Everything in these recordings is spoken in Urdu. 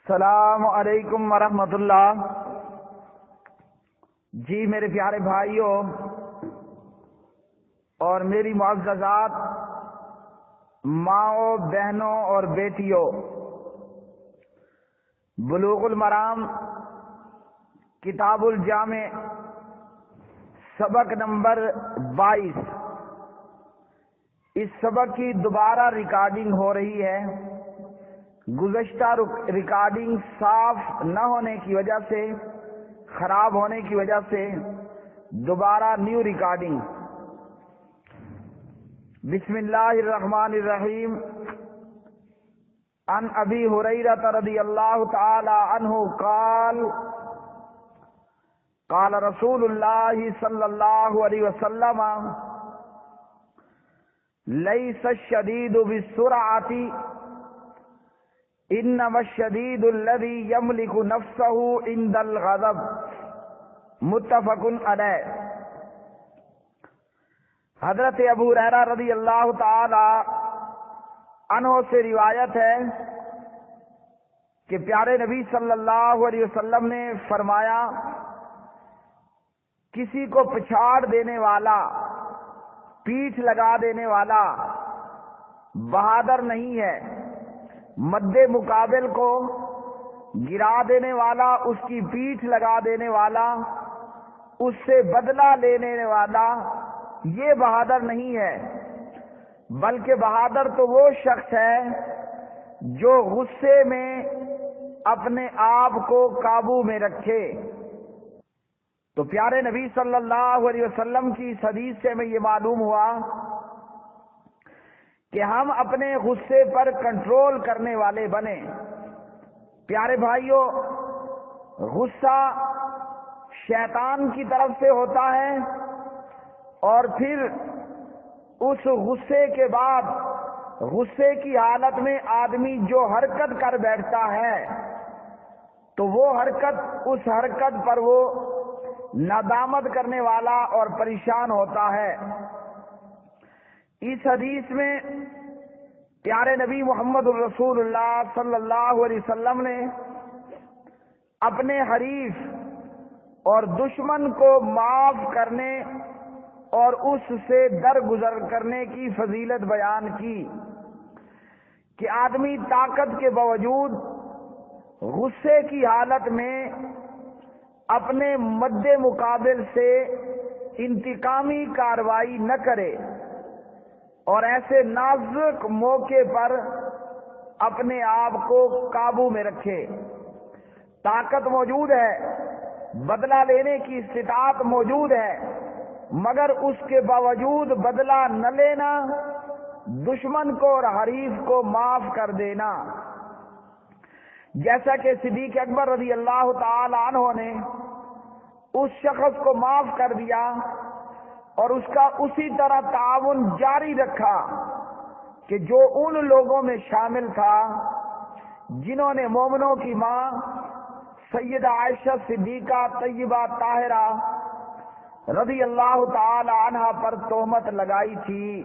السلام علیکم ورحمۃ اللہ۔ جی میرے پیارے بھائیوں اور میری معززات ماؤں، بہنوں اور بیٹیوں، بلوغ المرام کتاب الجامع سبق نمبر 22، اس سبق کی دوبارہ ریکارڈنگ ہو رہی ہے۔ گزشتہ ریکارڈنگ صاف نہ ہونے کی وجہ سے، خراب ہونے کی وجہ سے دوبارہ نیو ریکارڈنگ۔ بسم اللہ الرحمن الرحیم۔ عن ابی ہریرہ رضی اللہ تعالی عنہ قال قال رسول اللہ صلی اللہ علیہ وسلم لیس الشدید بالسرعۃ انما الشدید الذی یملک نفسہ عند الغضب، متفق علیہ۔ حضرت ابو ہریرہ رضی اللہ تعالی عنہ سے روایت ہے کہ پیارے نبی صلی اللہ علیہ وسلم نے فرمایا، کسی کو پچھاڑ دینے والا، پیٹھ لگا دینے والا بہادر نہیں ہے، مد مقابل کو گرا دینے والا، اس کی پیٹھ لگا دینے والا، اس سے بدلہ لینے والا یہ بہادر نہیں ہے، بلکہ بہادر تو وہ شخص ہے جو غصے میں اپنے آپ کو قابو میں رکھے۔ تو پیارے نبی صلی اللہ علیہ وسلم کی اس حدیث سے ہمیں یہ معلوم ہوا کہ ہم اپنے غصے پر کنٹرول کرنے والے بنیں۔ پیارے بھائیوں، غصہ شیطان کی طرف سے ہوتا ہے، اور پھر اس غصے کے بعد غصے کی حالت میں آدمی جو حرکت کر بیٹھتا ہے تو وہ حرکت، اس حرکت پر وہ ندامت کرنے والا اور پریشان ہوتا ہے۔ اس حدیث میں پیارے نبی محمد الرسول اللہ صلی اللہ علیہ وسلم نے اپنے حریف اور دشمن کو معاف کرنے اور اس سے درگزر کرنے کی فضیلت بیان کی کہ آدمی طاقت کے باوجود غصے کی حالت میں اپنے مد مقابل سے انتقامی کارروائی نہ کرے، اور ایسے نازک موقع پر اپنے آپ کو قابو میں رکھے۔ طاقت موجود ہے، بدلہ لینے کی استطاعت موجود ہے، مگر اس کے باوجود بدلہ نہ لینا، دشمن کو اور حریف کو معاف کر دینا۔ جیسا کہ صدیق اکبر رضی اللہ تعالی عنہ نے اس شخص کو معاف کر دیا اور اس کا اسی طرح تعاون جاری رکھا کہ جو ان لوگوں میں شامل تھا جنہوں نے مومنوں کی ماں سیدہ عائشہ صدیقہ طیبہ طاہرہ رضی اللہ تعالی عنہ پر تہمت لگائی تھی۔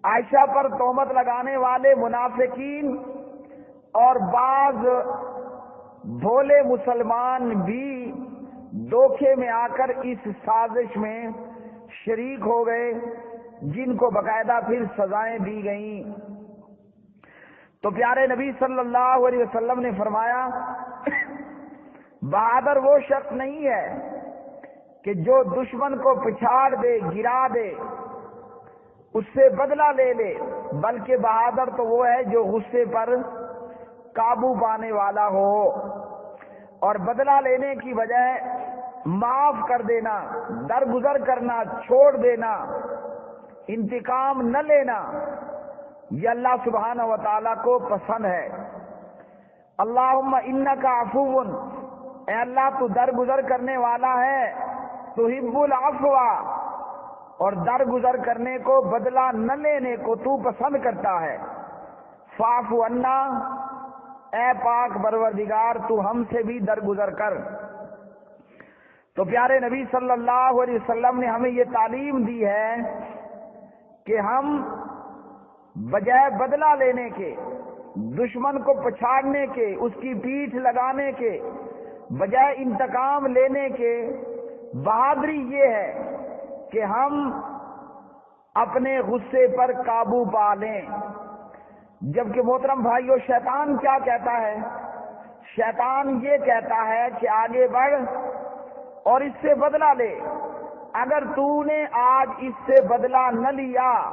عائشہ پر تہمت لگانے والے منافقین اور بعض بھولے مسلمان بھی دھوکے میں آ کر اس سازش میں شریک ہو گئے، جن کو باقاعدہ پھر سزائیں دی گئیں۔ تو پیارے نبی صلی اللہ علیہ وسلم نے فرمایا، بہادر وہ شخص نہیں ہے کہ جو دشمن کو پچھاڑ دے، گرا دے، اس سے بدلہ لے لے، بلکہ بہادر تو وہ ہے جو غصے پر قابو پانے والا ہو اور بدلہ لینے کی بجائے معاف کر دینا، درگزر کرنا، چھوڑ دینا، انتقام نہ لینا، یہ اللہ سبحانہ و تعالیٰ کو پسند ہے۔ اللہم انک عفو، اے اللہ تو درگزر کرنے والا ہے، تحب العفو، اور درگزر کرنے کو، بدلہ نہ لینے کو تو پسند کرتا ہے۔ فاعف عنا، اے پاک پروردگار تو ہم سے بھی درگزر کر۔ تو پیارے نبی صلی اللہ علیہ وسلم نے ہمیں یہ تعلیم دی ہے کہ ہم بجائے بدلہ لینے کے، دشمن کو پچھاڑنے کے، اس کی پیٹھ لگانے کے بجائے انتقام لینے کے، بہادری یہ ہے کہ ہم اپنے غصے پر قابو پا لیں۔ جبکہ محترم بھائیو، شیطان کیا کہتا ہے؟ شیطان یہ کہتا ہے کہ آگے بڑھ اور اس سے بدلہ لے۔ اگر تو نے آج اس سے بدلہ نہ لیا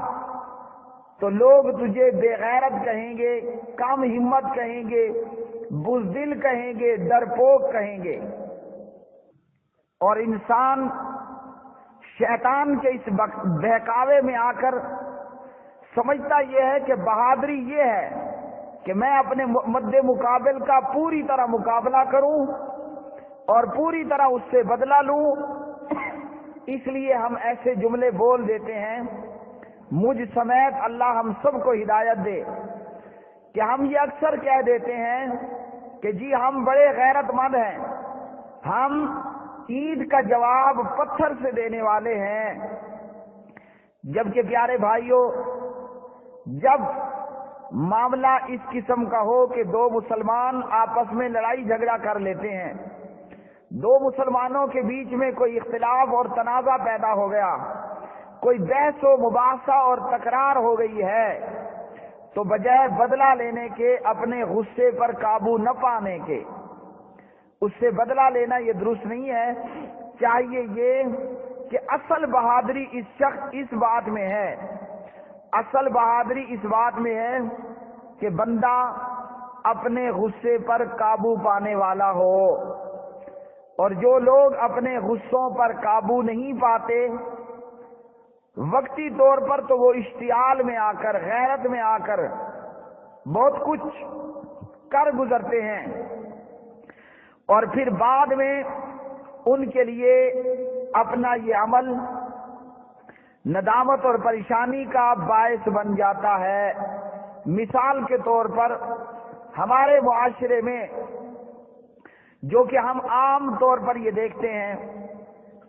تو لوگ تجھے بے غیرت کہیں گے، کم ہمت کہیں گے، بزدل کہیں گے، ڈرپوک کہیں گے۔ اور انسان شیطان کے اس بہکاوے میں آ کر سمجھتا یہ ہے کہ بہادری یہ ہے کہ میں اپنے مد مقابل کا پوری طرح مقابلہ کروں اور پوری طرح اس سے بدلہ لوں۔ اس لیے ہم ایسے جملے بول دیتے ہیں، مجھ سمیت اللہ ہم سب کو ہدایت دے، کہ ہم یہ اکثر کہہ دیتے ہیں کہ جی ہم بڑے غیرت مند ہیں، ہم عید کا جواب پتھر سے دینے والے ہیں۔ جبکہ پیارے بھائیوں، جب معاملہ اس قسم کا ہو کہ دو مسلمان آپس میں لڑائی جھگڑا کر لیتے ہیں، دو مسلمانوں کے بیچ میں کوئی اختلاف اور تنازع پیدا ہو گیا، کوئی بحث و مباحثہ اور تکرار ہو گئی ہے، تو بجائے بدلہ لینے کے، اپنے غصے پر قابو نہ پانے کے، اس سے بدلہ لینا یہ درست نہیں ہے۔ چاہیے یہ کہ اصل بہادری اس بات میں ہے، اصل بہادری اس بات میں ہے کہ بندہ اپنے غصے پر قابو پانے والا ہو۔ اور جو لوگ اپنے غصوں پر قابو نہیں پاتے، وقتی طور پر تو وہ اشتعال میں آ کر، غیرت میں آ کر بہت کچھ کر گزرتے ہیں، اور پھر بعد میں ان کے لیے اپنا یہ عمل ندامت اور پریشانی کا باعث بن جاتا ہے۔ مثال کے طور پر ہمارے معاشرے میں جو کہ ہم عام طور پر یہ دیکھتے ہیں،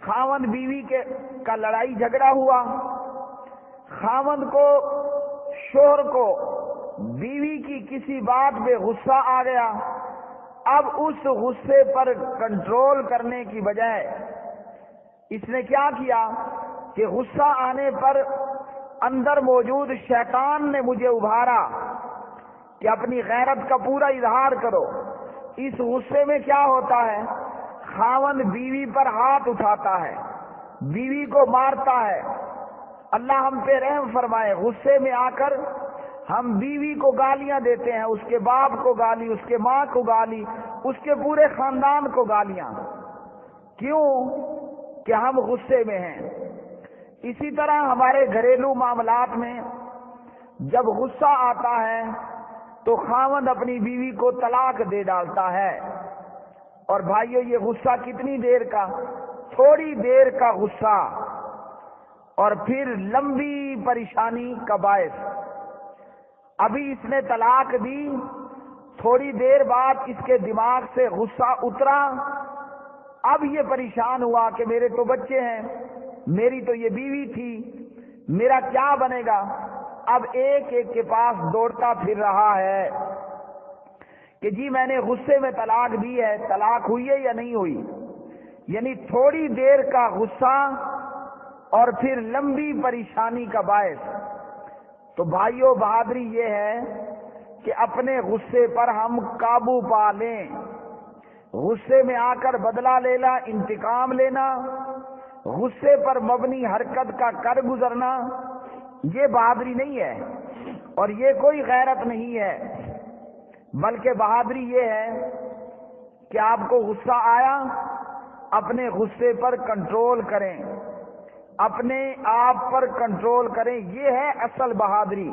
خاوند بیوی کا لڑائی جھگڑا ہوا، خاوند کو، شوہر کو بیوی کی کسی بات پہ غصہ آ گیا، اب اس غصے پر کنٹرول کرنے کی بجائے اس نے کیا کیا کہ غصہ آنے پر اندر موجود شیطان نے مجھے ابھارا کہ اپنی غیرت کا پورا اظہار کرو۔ اس غصے میں کیا ہوتا ہے؟ خاوند بیوی پر ہاتھ اٹھاتا ہے، بیوی کو مارتا ہے۔ اللہ ہم پہ رحم فرمائے، غصے میں آ کر ہم بیوی کو گالیاں دیتے ہیں، اس کے باپ کو گالی، اس کے ماں کو گالی، اس کے پورے خاندان کو گالیاں۔ کیوں؟ کہ ہم غصے میں ہیں۔ اسی طرح ہمارے گھریلو معاملات میں جب غصہ آتا ہے تو خاوند اپنی بیوی کو طلاق دے ڈالتا ہے۔ اور بھائیو، یہ غصہ کتنی دیر کا؟ تھوڑی دیر کا غصہ، اور پھر لمبی پریشانی کا باعث۔ ابھی اس نے طلاق دی، تھوڑی دیر بعد اس کے دماغ سے غصہ اترا، اب یہ پریشان ہوا کہ میرے تو بچے ہیں، میری تو یہ بیوی تھی، میرا کیا بنے گا؟ اب ایک ایک کے پاس دوڑتا پھر رہا ہے کہ جی میں نے غصے میں طلاق دی ہے، طلاق ہوئی ہے یا نہیں ہوئی؟ یعنی تھوڑی دیر کا غصہ اور پھر لمبی پریشانی کا باعث۔ تو بھائیو، بہادری یہ ہے کہ اپنے غصے پر ہم قابو پا لیں۔ غصے میں آ کر بدلہ لینا، انتقام لینا، غصے پر مبنی حرکت کا کر گزرنا، یہ بہادری نہیں ہے، اور یہ کوئی غیرت نہیں ہے، بلکہ بہادری یہ ہے کہ آپ کو غصہ آیا، اپنے غصے پر کنٹرول کریں، اپنے آپ پر کنٹرول کریں، یہ ہے اصل بہادری۔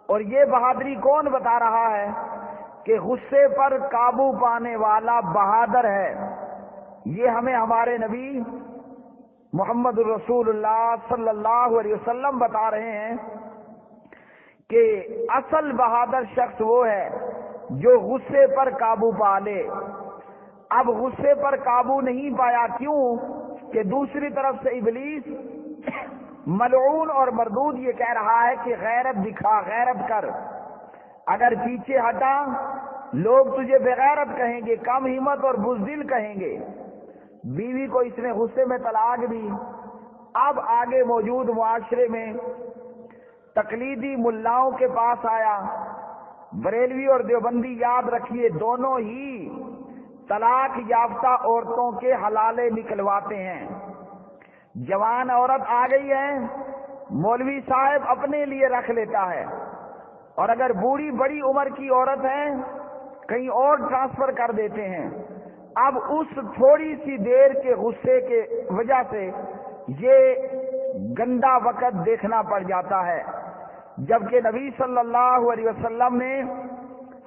اور یہ بہادری کون بتا رہا ہے کہ غصے پر قابو پانے والا بہادر ہے؟ یہ ہمیں ہمارے نبی محمد رسول اللہ صلی اللہ علیہ وسلم بتا رہے ہیں کہ اصل بہادر شخص وہ ہے جو غصے پر قابو پا لے۔ اب غصے پر قابو نہیں پایا، کیوں؟ کہ دوسری طرف سے ابلیس ملعون اور مردود یہ کہہ رہا ہے کہ غیرت دکھا، غیرت کر۔ اگر پیچھے ہٹا لوگ تجھے بغیرت کہیں گے، کم ہمت اور بزدل کہیں گے۔ بیوی کو اس نے غصے میں طلاق دی۔ اب آگے موجود معاشرے میں تقلیدی ملاؤں کے پاس آیا۔ بریلوی اور دیوبندی یاد رکھیے دونوں ہی طلاق یافتہ عورتوں کے حلالے نکلواتے ہیں۔ جوان عورت آ گئی ہے، مولوی صاحب اپنے لیے رکھ لیتا ہے، اور اگر بوڑھی بڑی عمر کی عورت ہے کہیں اور ٹرانسفر کر دیتے ہیں۔ اب اس تھوڑی سی دیر کے غصے کے وجہ سے یہ گندا وقت دیکھنا پڑ جاتا ہے، جبکہ نبی صلی اللہ علیہ وسلم نے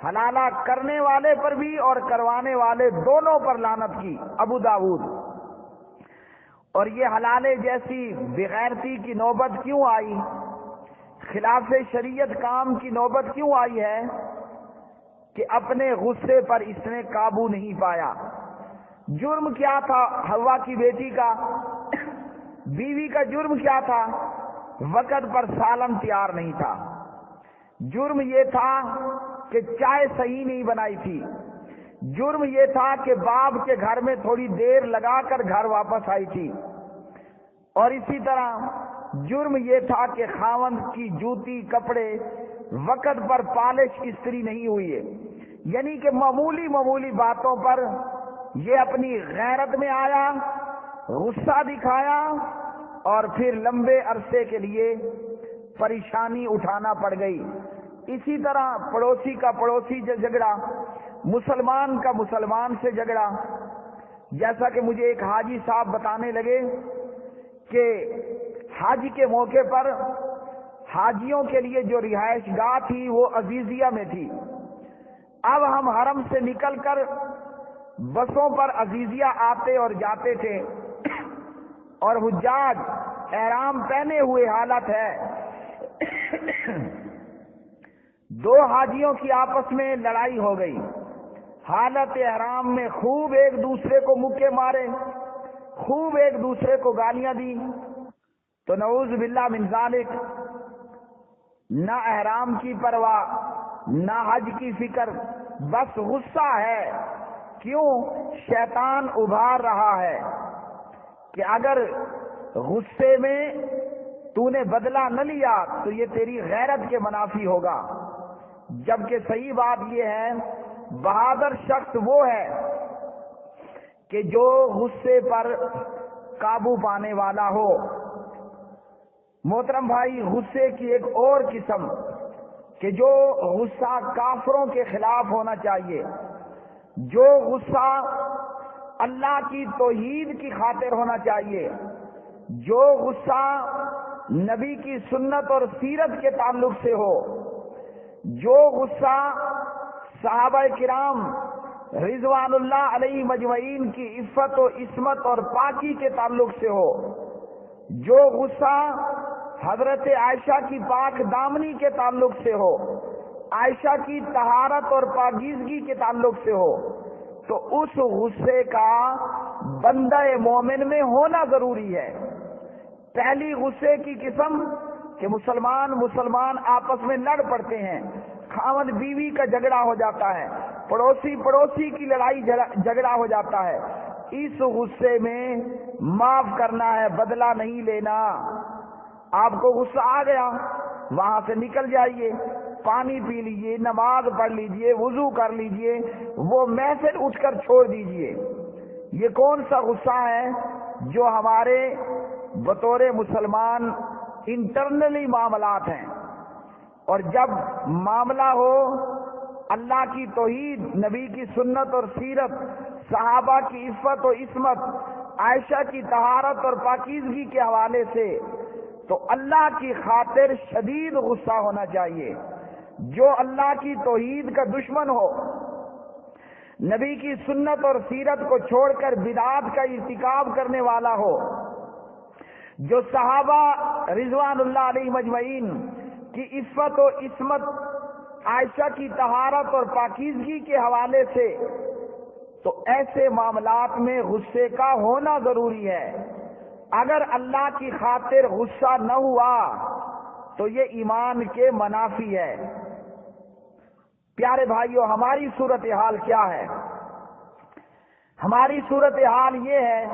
حلالہ کرنے والے پر بھی اور کروانے والے دونوں پر لعنت کی۔ ابو داؤد۔ اور یہ حلالے جیسی بغیرتی کی نوبت کیوں آئی، خلاف شریعت کام کی نوبت کیوں آئی ہے کہ اپنے غصے پر اس نے قابو نہیں پایا۔ جرم کیا تھا حوا کی بیٹی کا؟ بیوی کا جرم کیا تھا؟ وقت پر سالن تیار نہیں تھا۔ جرم یہ تھا کہ چائے صحیح نہیں بنائی تھی۔ جرم یہ تھا کہ باپ کے گھر میں تھوڑی دیر لگا کر گھر واپس آئی تھی، اور اسی طرح جرم یہ تھا کہ خاوند کی جوتی کپڑے وقت پر پالش استری نہیں ہوئی ہے۔ یعنی کہ معمولی معمولی باتوں پر یہ اپنی غیرت میں آیا، غصہ دکھایا، اور پھر لمبے عرصے کے لیے پریشانی اٹھانا پڑ گئی۔ اسی طرح پڑوسی کا پڑوسی سے جھگڑا، مسلمان کا مسلمان سے جھگڑا۔ جیسا کہ مجھے ایک حاجی صاحب بتانے لگے کہ حج کے موقع پر حاجیوں کے لیے جو رہائش گاہ تھی وہ عزیزیہ میں تھی۔ اب ہم حرم سے نکل کر بسوں پر عزیزیہ آتے اور جاتے تھے، اور حجاج احرام پہنے ہوئے حالت ہے۔ دو حاجیوں کی آپس میں لڑائی ہو گئی، حالت احرام میں خوب ایک دوسرے کو مکے مارے، خوب ایک دوسرے کو گالیاں دی۔ تو نعوذ باللہ من ذالک، نہ احرام کی پرواہ نہ حج کی فکر، بس غصہ ہے۔ کیوں؟ شیطان ابھار رہا ہے کہ اگر غصے میں تو نے بدلہ نہ لیا تو یہ تیری غیرت کے منافی ہوگا، جبکہ صحیح بات یہ ہے بہادر شخص وہ ہے کہ جو غصے پر قابو پانے والا ہو۔ محترم بھائی، غصے کی ایک اور قسم کہ جو غصہ کافروں کے خلاف ہونا چاہیے، جو غصہ اللہ کی توحید کی خاطر ہونا چاہیے، جو غصہ نبی کی سنت اور سیرت کے تعلق سے ہو، جو غصہ صحابہ کرام رضوان اللہ علیہ مجمعین کی عفت و عصمت اور پاکی کے تعلق سے ہو، جو غصہ حضرت عائشہ کی پاک دامنی کے تعلق سے ہو، عائشہ کی طہارت اور پاکیزگی کے تعلق سے ہو، تو اس غصے کا بندہ مومن میں ہونا ضروری ہے۔ پہلی غصے کی قسم کہ مسلمان آپس میں لڑ پڑتے ہیں، خاوند بیوی کا جھگڑا ہو جاتا ہے، پڑوسی کی لڑائی جھگڑا ہو جاتا ہے۔ اس غصے میں معاف کرنا ہے، بدلہ نہیں لینا۔ آپ کو غصہ آ گیا، وہاں سے نکل جائیے، پانی پی لیجئے، نماز پڑھ لیجئے، وضو کر لیجئے، وہ محفل اٹھ کر چھوڑ دیجئے۔ یہ کون سا غصہ ہے جو ہمارے بطور مسلمان انٹرنلی معاملات ہیں، اور جب معاملہ ہو اللہ کی توحید، نبی کی سنت اور سیرت، صحابہ کی عفت و عصمت، عائشہ کی طہارت اور پاکیزگی کے حوالے سے، تو اللہ کی خاطر شدید غصہ ہونا چاہیے۔ جو اللہ کی توحید کا دشمن ہو، نبی کی سنت اور سیرت کو چھوڑ کر بدعات کا ارتکاب کرنے والا ہو، جو صحابہ رضوان اللہ علیہ مجمعین کی عفت و عصمت، عائشہ کی طہارت اور پاکیزگی کے حوالے سے، تو ایسے معاملات میں غصے کا ہونا ضروری ہے۔ اگر اللہ کی خاطر غصہ نہ ہوا تو یہ ایمان کے منافی ہے۔ پیارے بھائیوں، ہماری صورتحال کیا ہے؟ ہماری صورتحال یہ ہے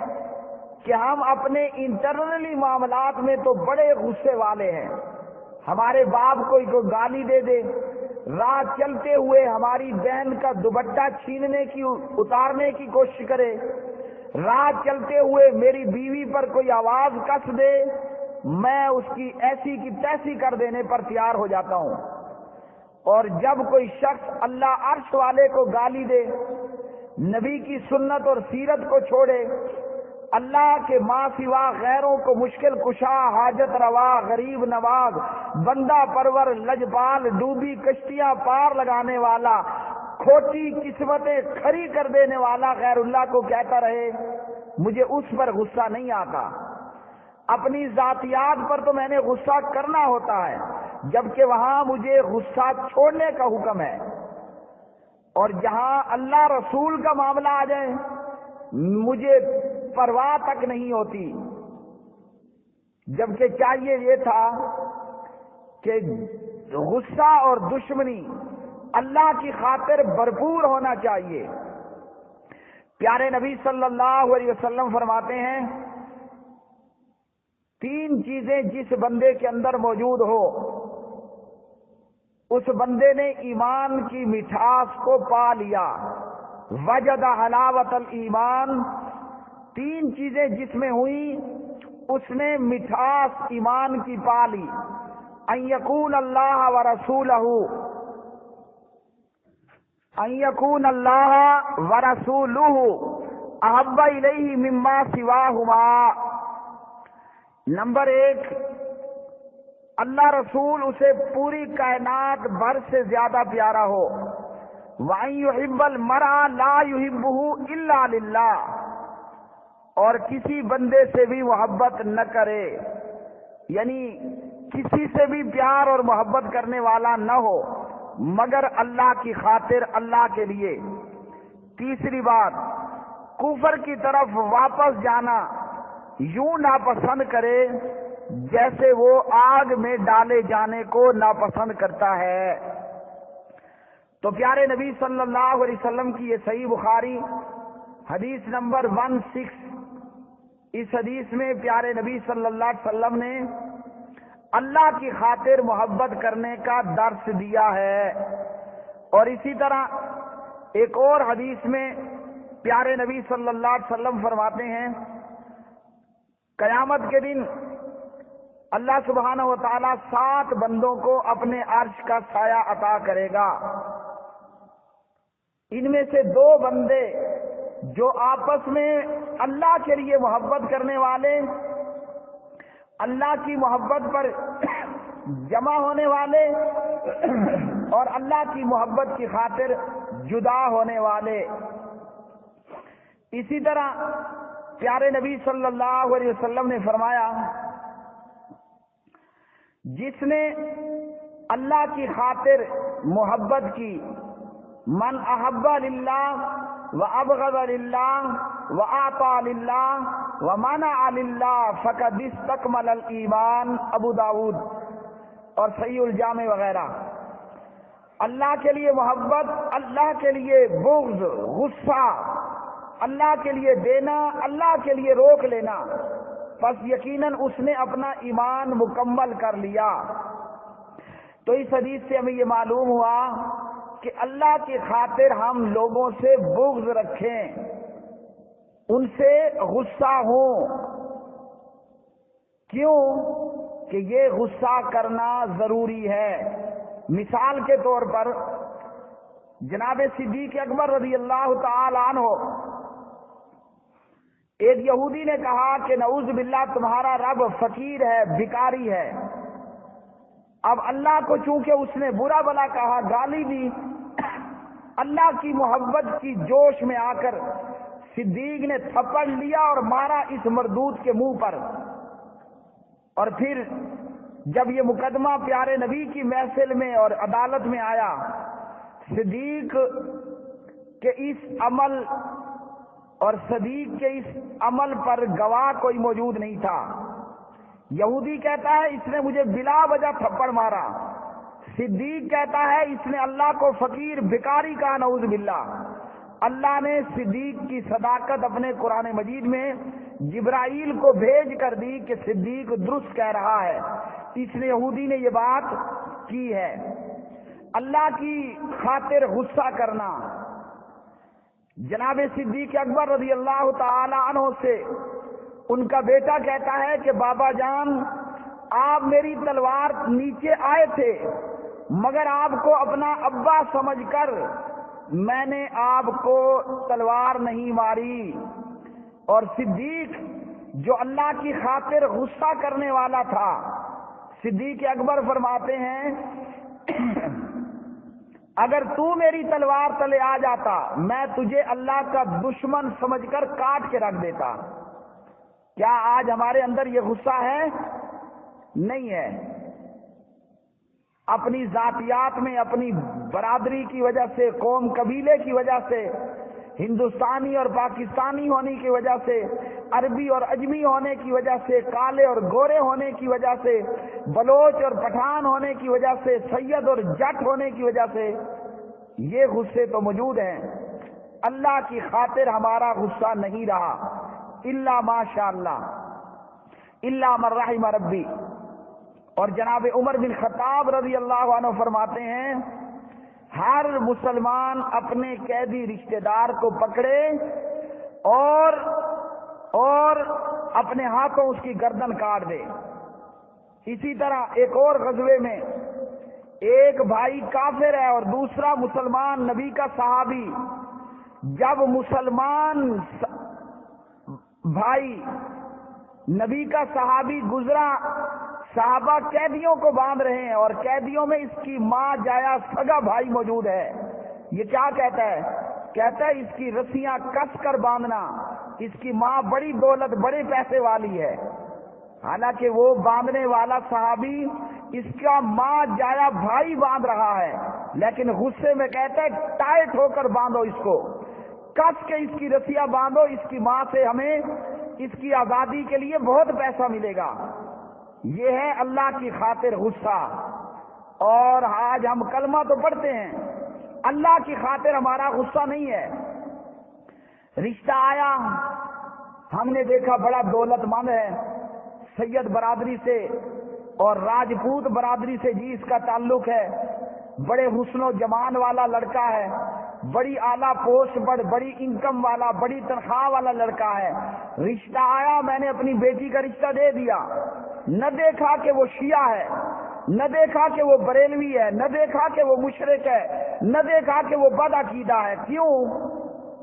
کہ ہم اپنے انٹرنلی معاملات میں تو بڑے غصے والے ہیں۔ ہمارے باپ کوئی گالی دے دے، راہ چلتے ہوئے ہماری بہن کا دوپٹہ چھیننے کی اتارنے کی کوشش کرے، راہ چلتے ہوئے میری بیوی پر کوئی آواز کس دے، میں اس کی ایسی کی تیسی کر دینے پر تیار ہو جاتا ہوں۔ اور جب کوئی شخص اللہ عرش والے کو گالی دے، نبی کی سنت اور سیرت کو چھوڑے، اللہ کے ماں سوا غیروں کو مشکل کشا، حاجت روا، غریب نواز، بندہ پرور، لجپال، ڈوبی کشتیاں پار لگانے والا، کھوٹی قسمتیں کھری کر دینے والا غیر اللہ کو کہتا رہے، مجھے اس پر غصہ نہیں آتا۔ اپنی ذاتیات پر تو میں نے غصہ کرنا ہوتا ہے، جبکہ وہاں مجھے غصہ چھوڑنے کا حکم ہے۔ اور جہاں اللہ رسول کا معاملہ آ جائے مجھے پرواہ تک نہیں ہوتی، جبکہ چاہیے یہ تھا کہ غصہ اور دشمنی اللہ کی خاطر بھرپور ہونا چاہیے۔ پیارے نبی صلی اللہ علیہ وسلم فرماتے ہیں، تین چیزیں جس بندے کے اندر موجود ہو اس بندے نے ایمان کی مٹھاس کو پا لیا، وجد حلاوت الایمان۔ تین چیزیں جس میں ہوئی اس نے مٹھاس ایمان کی پا لی، ان یکون اللہ ورسولہ احب الیہ مما سواہما۔ نمبر ایک، اللہ رسول اسے پوری کائنات بھر سے زیادہ پیارا ہو، وَأَن يُحِبَّ الْمَرْءَ لَا يُحِبُّهُ إِلَّا لِلَّهِ، اور کسی بندے سے بھی محبت نہ کرے، یعنی کسی سے بھی پیار اور محبت کرنے والا نہ ہو مگر اللہ کی خاطر، اللہ کے لیے۔ تیسری بات، کفر کی طرف واپس جانا یوں ناپسند کرے جیسے وہ آگ میں ڈالے جانے کو ناپسند کرتا ہے۔ تو پیارے نبی صلی اللہ علیہ وسلم کی یہ صحیح بخاری حدیث نمبر 16، اس حدیث میں پیارے نبی صلی اللہ علیہ وسلم نے اللہ کی خاطر محبت کرنے کا درس دیا ہے۔ اور اسی طرح ایک اور حدیث میں پیارے نبی صلی اللہ علیہ وسلم فرماتے ہیں، قیامت کے دن اللہ سبحانہ و تعالیٰ 7 بندوں کو اپنے عرش کا سایہ عطا کرے گا۔ ان میں سے 2 بندے جو آپس میں اللہ کے لیے محبت کرنے والے، اللہ کی محبت پر جمع ہونے والے اور اللہ کی محبت کی خاطر جدا ہونے والے۔ اسی طرح پیارے نبی صلی اللہ علیہ وسلم نے فرمایا، جس نے اللہ کی خاطر محبت کی، من احب للہ وابغض للہ واعطى للہ ومنع للہ فقد استکمل الایمان، ابو داؤد اور صحیح الجامع وغیرہ۔ اللہ کے لیے محبت، اللہ کے لیے بغض، غصہ، اللہ کے لیے دینا، اللہ کے لیے روک لینا، پس یقیناً اس نے اپنا ایمان مکمل کر لیا۔ تو اس حدیث سے ہمیں یہ معلوم ہوا کہ اللہ کی خاطر ہم لوگوں سے بغض رکھیں، ان سے غصہ ہوں۔ کیوں؟ کہ یہ غصہ کرنا ضروری ہے۔ مثال کے طور پر جناب صدیق اکبر رضی اللہ تعالی عنہ، ایک یہودی نے کہا کہ نعوذ باللہ تمہارا رب فقیر ہے، بھکاری ہے۔ اب اللہ کو چونکہ اس نے برا بلا کہا، گالی دی، اللہ کی محبت کی جوش میں آ کر صدیق نے تھپڑ لیا اور مارا اس مردود کے منہ پر۔ اور پھر جب یہ مقدمہ پیارے نبی کی محفل میں اور عدالت میں آیا، صدیق کے اس عمل اور صدیق کے اس عمل پر گواہ کوئی موجود نہیں تھا۔ یہودی کہتا ہے اس نے مجھے بلا وجہ تھپڑ مارا، صدیق کہتا ہے اس نے اللہ کو فقیر بھکاری کہا، نعوذ باللہ۔ اللہ نے صدیق کی صداقت اپنے قرآن مجید میں جبرائیل کو بھیج کر دی کہ صدیق درست کہہ رہا ہے، اس نے یہودی نے یہ بات کی ہے۔ اللہ کی خاطر غصہ کرنا، جناب صدیق اکبر رضی اللہ تعالی عنہ سے ان کا بیٹا کہتا ہے کہ بابا جان آپ میری تلوار نیچے آئے تھے مگر آپ کو اپنا ابا سمجھ کر میں نے آپ کو تلوار نہیں ماری۔ اور صدیق جو اللہ کی خاطر غصہ کرنے والا تھا، صدیق اکبر فرماتے ہیں اگر تو میری تلوار تلے آ جاتا میں تجھے اللہ کا دشمن سمجھ کر کاٹ کے رکھ دیتا۔ کیا آج ہمارے اندر یہ غصہ ہے؟ نہیں ہے۔ اپنی ذاتیات میں، اپنی برادری کی وجہ سے، قوم قبیلے کی وجہ سے، ہندوستانی اور پاکستانی ہونے کی وجہ سے، عربی اور اجمی ہونے کی وجہ سے، کالے اور گورے ہونے کی وجہ سے، بلوچ اور پٹھان ہونے کی وجہ سے، سید اور جٹ ہونے کی وجہ سے یہ غصے تو موجود ہیں۔ اللہ کی خاطر ہمارا غصہ نہیں رہا، الا ماشاء اللہ، الا من رحم ربی۔ اور جناب عمر بن خطاب رضی اللہ عنہ فرماتے ہیں ہر مسلمان اپنے قیدی رشتہ دار کو پکڑے اور اپنے ہاتھوں اس کی گردن کاٹ دے۔ اسی طرح ایک اور غزوے میں ایک بھائی کافر ہے اور دوسرا مسلمان نبی کا صحابی، جب مسلمان بھائی نبی کا صحابی گزرا، صحابہ قیدیوں کو باندھ رہے ہیں اور قیدیوں میں اس کی ماں جایا سگا بھائی موجود ہے۔ یہ کیا کہتا ہے؟ کہتا ہے اس کی رسیاں کس کر باندھنا، اس کی ماں بڑی دولت بڑے پیسے والی ہے۔ حالانکہ وہ باندھنے والا صحابی اس کا ماں جایا بھائی باندھ رہا ہے، لیکن غصے میں کہتا ہے ٹائٹ ہو کر باندھو اس کو، کس کے اس کی رسیاں باندھو، اس کی ماں سے ہمیں اس کی آزادی کے لیے بہت پیسہ ملے گا۔ یہ ہے اللہ کی خاطر غصہ۔ اور آج ہم کلمہ تو پڑھتے ہیں، اللہ کی خاطر ہمارا غصہ نہیں ہے۔ رشتہ آیا، ہم نے دیکھا بڑا دولت مند ہے، سید برادری سے اور راجپوت برادری سے جی اس کا تعلق ہے، بڑے حسن و جمال والا لڑکا ہے، بڑی اعلیٰ پوسٹ پر، بڑی انکم والا، بڑی تنخواہ والا لڑکا ہے۔ رشتہ آیا، میں نے اپنی بیٹی کا رشتہ دے دیا، نہ دیکھا کہ وہ شیعہ ہے، نہ دیکھا کہ وہ بریلوی ہے، نہ دیکھا کہ وہ مشرک ہے، نہ دیکھا کہ وہ بد عقیدہ ہے۔ کیوں؟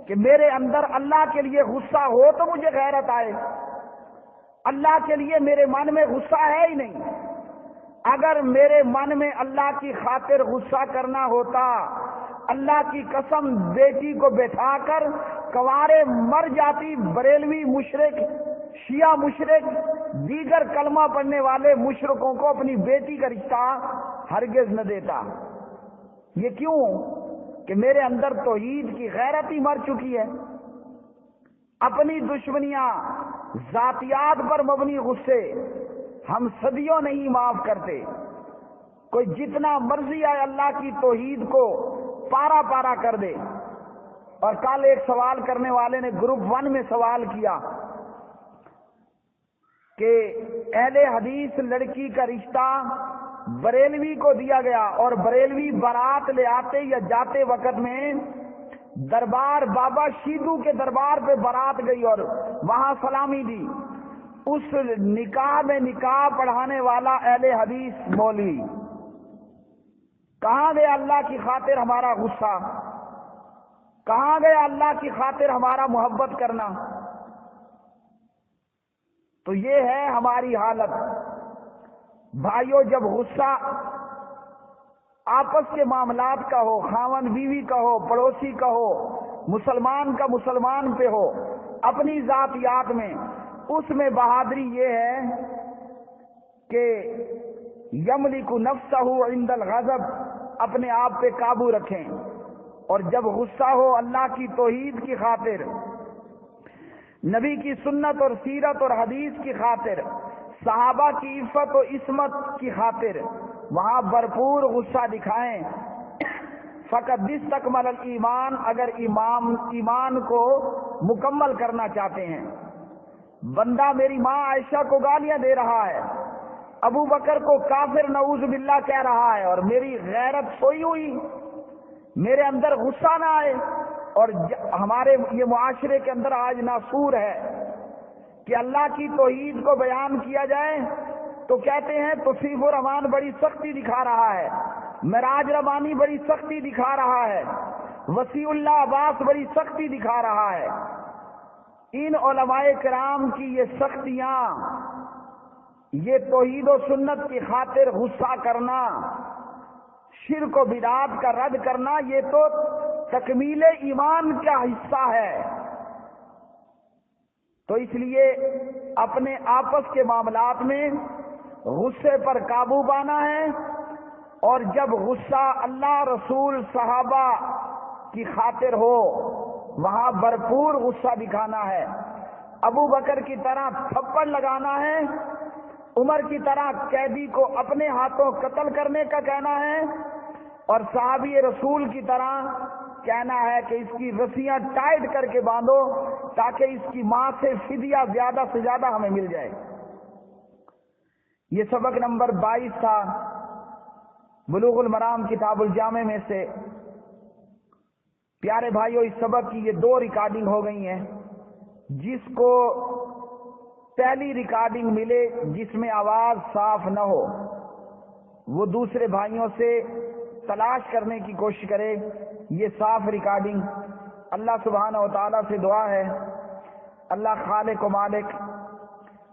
کہ میرے اندر اللہ کے لیے غصہ ہو تو مجھے غیرت آئے۔ اللہ کے لیے میرے من میں غصہ ہے ہی نہیں۔ اگر میرے من میں اللہ کی خاطر غصہ کرنا ہوتا، اللہ کی قسم بیٹی کو بٹھا کر کنوارے مر جاتی، بریلوی مشرک، شیعہ مشرک، دیگر کلمہ پڑھنے والے مشرکوں کو اپنی بیٹی کا رشتہ ہرگز نہ دیتا۔ یہ کیوں؟ کہ میرے اندر توحید کی غیرت ہی مر چکی ہے۔ اپنی دشمنیاں، ذاتیات پر مبنی غصے ہم صدیوں نہیں معاف کرتے۔ کوئی جتنا مرضی آئے اللہ کی توحید کو پارا پارا کر دے۔ اور کل ایک سوال کرنے والے نے گروپ 1 میں سوال کیا کہ اہل حدیث لڑکی کا رشتہ بریلوی کو دیا گیا اور بریلوی بارات لے آتے یا جاتے وقت میں دربار بابا شیدو کے دربار پہ بارات گئی اور وہاں سلامی دی، اس نکاح میں نکاح پڑھانے والا اہل حدیث مولوی، کہاں گیا اللہ کی خاطر ہمارا غصہ؟ کہاں گیا اللہ کی خاطر ہمارا محبت کرنا؟ تو یہ ہے ہماری حالت۔ بھائیوں، جب غصہ آپس کے معاملات کا ہو، خاوند بیوی کا ہو، پڑوسی کا ہو، مسلمان کا مسلمان پہ ہو، اپنی ذاتیات میں، اس میں بہادری یہ ہے کہ یملک نفسہ عند الغضب، اپنے آپ پہ قابو رکھیں، اور جب غصہ ہو اللہ کی توحید کی خاطر، نبی کی سنت اور سیرت اور حدیث کی خاطر، صحابہ کی عفت و عصمت کی خاطر، وہاں بھرپور غصہ دکھائیں۔ فقط استکمل الایمان، اگر ایمان کو مکمل کرنا چاہتے ہیں۔ بندہ میری ماں عائشہ کو گالیاں دے رہا ہے، ابو بکر کو کافر نعوذ باللہ کہہ رہا ہے، اور میری غیرت سوئی ہوئی، میرے اندر غصہ نہ آئے۔ اور ہمارے یہ معاشرے کے اندر آج ناسور ہے کہ اللہ کی توحید کو بیان کیا جائے تو کہتے ہیں توصیف الرحمان بڑی سختی دکھا رہا ہے، معراج ربانی بڑی سختی دکھا رہا ہے، وسیع اللہ عباس بڑی سختی دکھا رہا ہے۔ ان علماء کرام کی یہ سختیاں، یہ توحید و سنت کی خاطر غصہ کرنا، شرک و بدعات کا رد کرنا، یہ تو تکمیل ایمان کا حصہ ہے۔ تو اس لیے اپنے آپس کے معاملات میں غصے پر قابو پانا ہے، اور جب غصہ اللہ رسول صحابہ کی خاطر ہو وہاں بھرپور غصہ دکھانا ہے۔ ابو بکر کی طرح تھپڑ لگانا ہے، عمر کی طرح قیدی کو اپنے ہاتھوں قتل کرنے کا کہنا ہے، اور صحابی رسول کی طرح کہنا ہے کہ اس کی رسیاں ٹائٹ کر کے باندھو تاکہ اس کی ماں سے فدیہ زیادہ سے زیادہ ہمیں مل جائے۔ یہ سبق نمبر 22 تھا بلوغ المرام کتاب الجامع میں سے۔ پیارے بھائیو، اس سبق کی یہ 2 ریکارڈنگ ہو گئی ہیں۔ جس کو پہلی ریکارڈنگ ملے جس میں آواز صاف نہ ہو، وہ دوسرے بھائیوں سے تلاش کرنے کی کوشش کرے یہ صاف ریکارڈنگ۔ اللہ سبحانہ و تعالیٰ سے دعا ہے اللہ خالق و مالک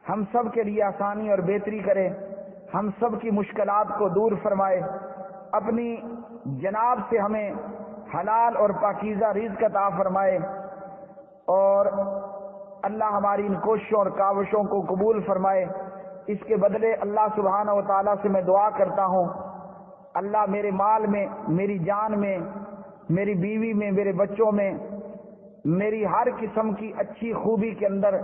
ہم سب کے لیے آسانی اور بہتری کرے، ہم سب کی مشکلات کو دور فرمائے، اپنی جناب سے ہمیں حلال اور پاکیزہ رزق عطا فرمائے، اور اللہ ہماری ان کوششوں اور کاوشوں کو قبول فرمائے۔ اس کے بدلے اللہ سبحانہ و تعالیٰ سے میں دعا کرتا ہوں اللہ میرے مال میں، میری جان میں، میری بیوی میں، میرے بچوں میں، میری ہر قسم کی اچھی خوبی کے اندر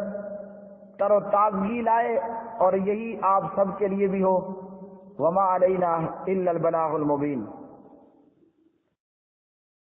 تر و تازگی لائے، اور یہی آپ سب کے لیے بھی ہو۔ وما علینا الا البلاغ المبین۔